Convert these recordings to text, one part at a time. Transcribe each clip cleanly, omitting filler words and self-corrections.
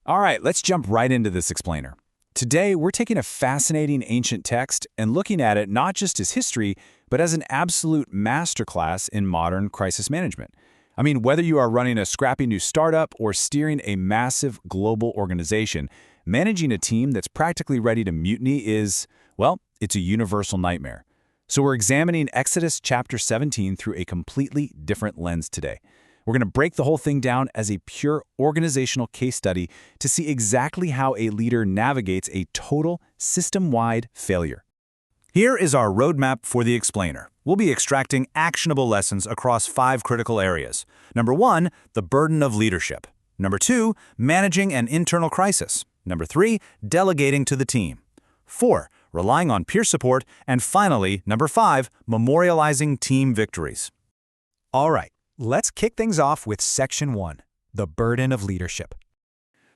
All right, let's jump right into this explainer. Today, we're taking a fascinating ancient text and looking at it not just as history, but as an absolute masterclass in modern crisis management. I mean, whether you are running a scrappy new startup or steering a massive global organization, managing a team that's practically ready to mutiny is, well, it's a universal nightmare. So we're examining Exodus chapter 17 through a completely different lens today. We're going to break the whole thing down as a pure organizational case study to see exactly how a leader navigates a total system-wide failure. Here is our roadmap for the explainer. We'll be extracting actionable lessons across 5 critical areas. Number 1, the burden of leadership. Number 2, managing an internal crisis. Number 3, delegating to the team. 4, relying on peer support. And finally, number 5, memorializing team victories. All right, let's kick things off with Section 1, the burden of leadership.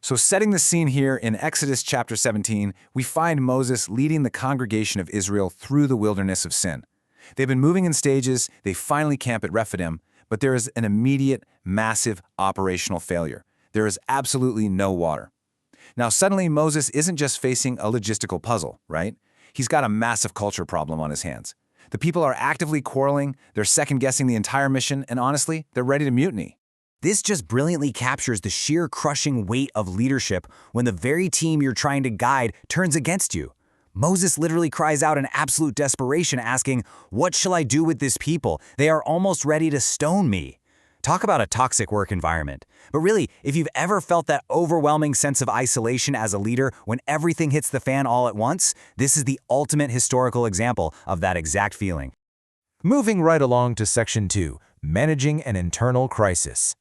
So setting the scene here in Exodus chapter 17, we find Moses leading the congregation of Israel through the wilderness of sin. They've been moving in stages, they finally camp at Rephidim, but there is an immediate, massive operational failure. There is absolutely no water. Now suddenly Moses isn't just facing a logistical puzzle, right? He's got a massive culture problem on his hands. The people are actively quarreling, they're second-guessing the entire mission, and honestly, they're ready to mutiny. This just brilliantly captures the sheer crushing weight of leadership when the very team you're trying to guide turns against you. Moses literally cries out in absolute desperation, asking, "What shall I do with this people? They are almost ready to stone me." Talk about a toxic work environment. But really, if you've ever felt that overwhelming sense of isolation as a leader when everything hits the fan all at once, this is the ultimate historical example of that exact feeling. Moving right along to Section 2, managing an internal crisis.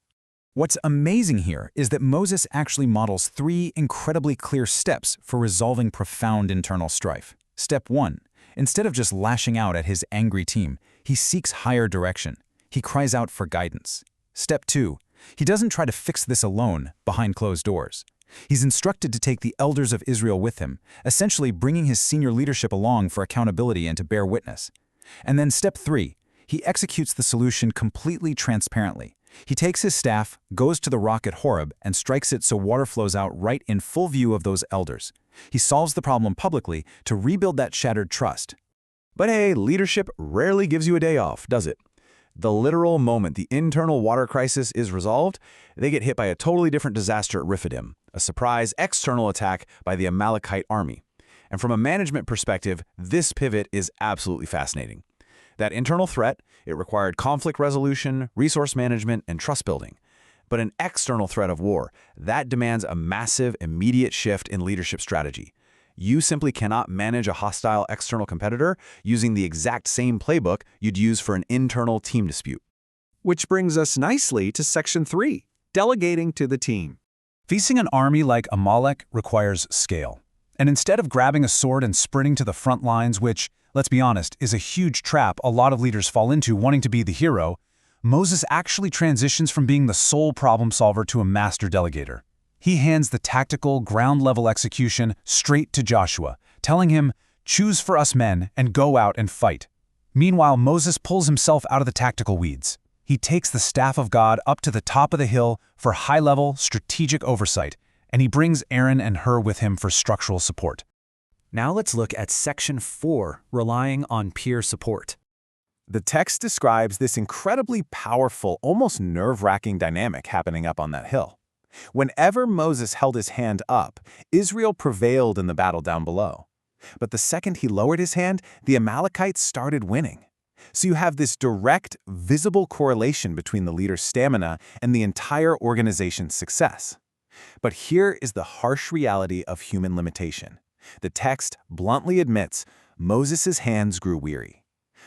What's amazing here is that Moses actually models 3 incredibly clear steps for resolving profound internal strife. Step 1, instead of just lashing out at his angry team, he seeks higher direction. He cries out for guidance. Step 2, he doesn't try to fix this alone behind closed doors. He's instructed to take the elders of Israel with him, essentially bringing his senior leadership along for accountability and to bear witness. And then step 3, he executes the solution completely transparently. He takes his staff, goes to the rock at Horeb, and strikes it so water flows out right in full view of those elders. He solves the problem publicly to rebuild that shattered trust. But hey, leadership rarely gives you a day off, does it? The literal moment the internal water crisis is resolved, they get hit by a totally different disaster at Rephidim, a surprise external attack by the Amalekite army. And from a management perspective, this pivot is absolutely fascinating. That internal threat, it required conflict resolution, resource management, and trust building. But an external threat of war, that demands a massive, immediate shift in leadership strategy. You simply cannot manage a hostile external competitor using the exact same playbook you'd use for an internal team dispute. Which brings us nicely to Section 3, delegating to the team. Facing an army like Amalek requires scale. And instead of grabbing a sword and sprinting to the front lines, which, let's be honest, is a huge trap a lot of leaders fall into wanting to be the hero, Moses actually transitions from being the sole problem solver to a master delegator. He hands the tactical, ground-level execution straight to Joshua, telling him, "Choose for us men and go out and fight." Meanwhile, Moses pulls himself out of the tactical weeds. He takes the staff of God up to the top of the hill for high-level, strategic oversight, and he brings Aaron and Hur with him for structural support. Now let's look at Section 4, relying on peer support. The text describes this incredibly powerful, almost nerve-wracking dynamic happening up on that hill. Whenever Moses held his hand up, Israel prevailed in the battle down below. But the second he lowered his hand, the Amalekites started winning. So you have this direct, visible correlation between the leader's stamina and the entire organization's success. But here is the harsh reality of human limitation. The text bluntly admits Moses' hands grew weary.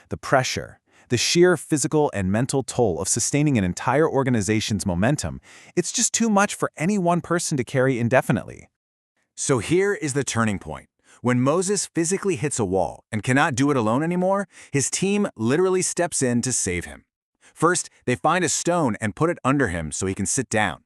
The pressure, the sheer physical and mental toll of sustaining an entire organization's momentum, it's just too much for any one person to carry indefinitely. So here is the turning point. When Moses physically hits a wall and cannot do it alone anymore, his team literally steps in to save him. First, they find a stone and put it under him so he can sit down.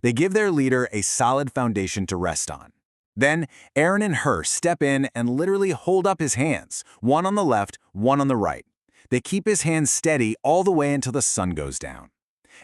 They give their leader a solid foundation to rest on. Then, Aaron and Hur step in and literally hold up his hands, one on the left, one on the right. They keep his hands steady all the way until the sun goes down.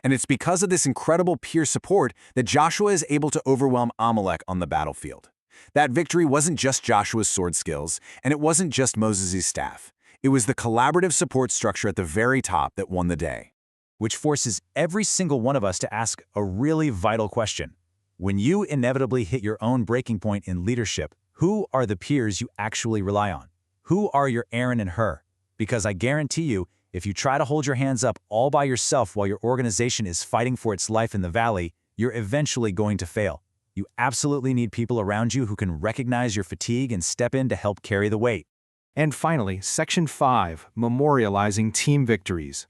And it's because of this incredible peer support that Joshua is able to overwhelm Amalek on the battlefield. That victory wasn't just Joshua's sword skills, and it wasn't just Moses' staff. It was the collaborative support structure at the very top that won the day. Which forces every single one of us to ask a really vital question. When you inevitably hit your own breaking point in leadership, who are the peers you actually rely on? Who are your Aaron and Hur? Because I guarantee you, if you try to hold your hands up all by yourself while your organization is fighting for its life in the valley, you're eventually going to fail. You absolutely need people around you who can recognize your fatigue and step in to help carry the weight. And finally, Section 5, Memorializing Team Victories.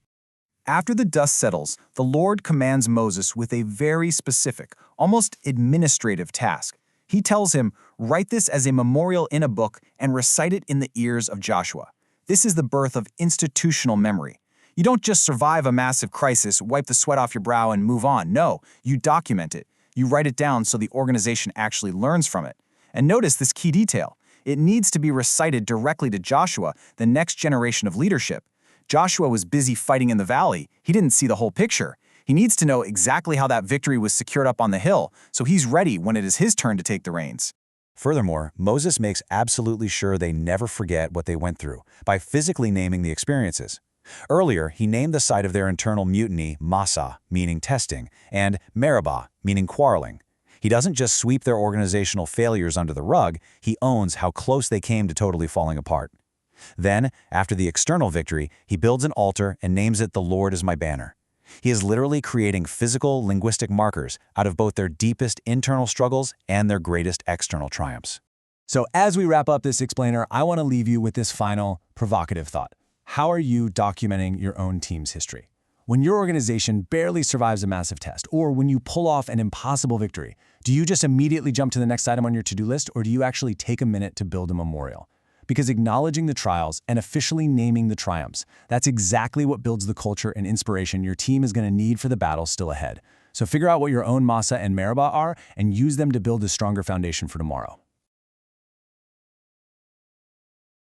After the dust settles, the Lord commands Moses with a very specific, almost administrative task. He tells him, "Write this as a memorial in a book and recite it in the ears of Joshua." This is the birth of institutional memory. You don't just survive a massive crisis, wipe the sweat off your brow, and move on. No, you document it. You write it down so the organization actually learns from it. And notice this key detail. It needs to be recited directly to Joshua, the next generation of leadership. Joshua was busy fighting in the valley. He didn't see the whole picture. He needs to know exactly how that victory was secured up on the hill, so he's ready when it is his turn to take the reins. Furthermore, Moses makes absolutely sure they never forget what they went through by physically naming the experiences. Earlier, he named the site of their internal mutiny Massah, meaning testing, and Meribah, meaning quarreling. He doesn't just sweep their organizational failures under the rug, he owns how close they came to totally falling apart. Then, after the external victory, he builds an altar and names it "The Lord is my banner." He is literally creating physical, linguistic markers out of both their deepest internal struggles and their greatest external triumphs. So as we wrap up this explainer, I want to leave you with this final, provocative thought. How are you documenting your own team's history? When your organization barely survives a massive test, or when you pull off an impossible victory, do you just immediately jump to the next item on your to-do list, or do you actually take a minute to build a memorial? Because acknowledging the trials and officially naming the triumphs, that's exactly what builds the culture and inspiration your team is going to need for the battle still ahead. So figure out what your own Massah and Meribah are and use them to build a stronger foundation for tomorrow.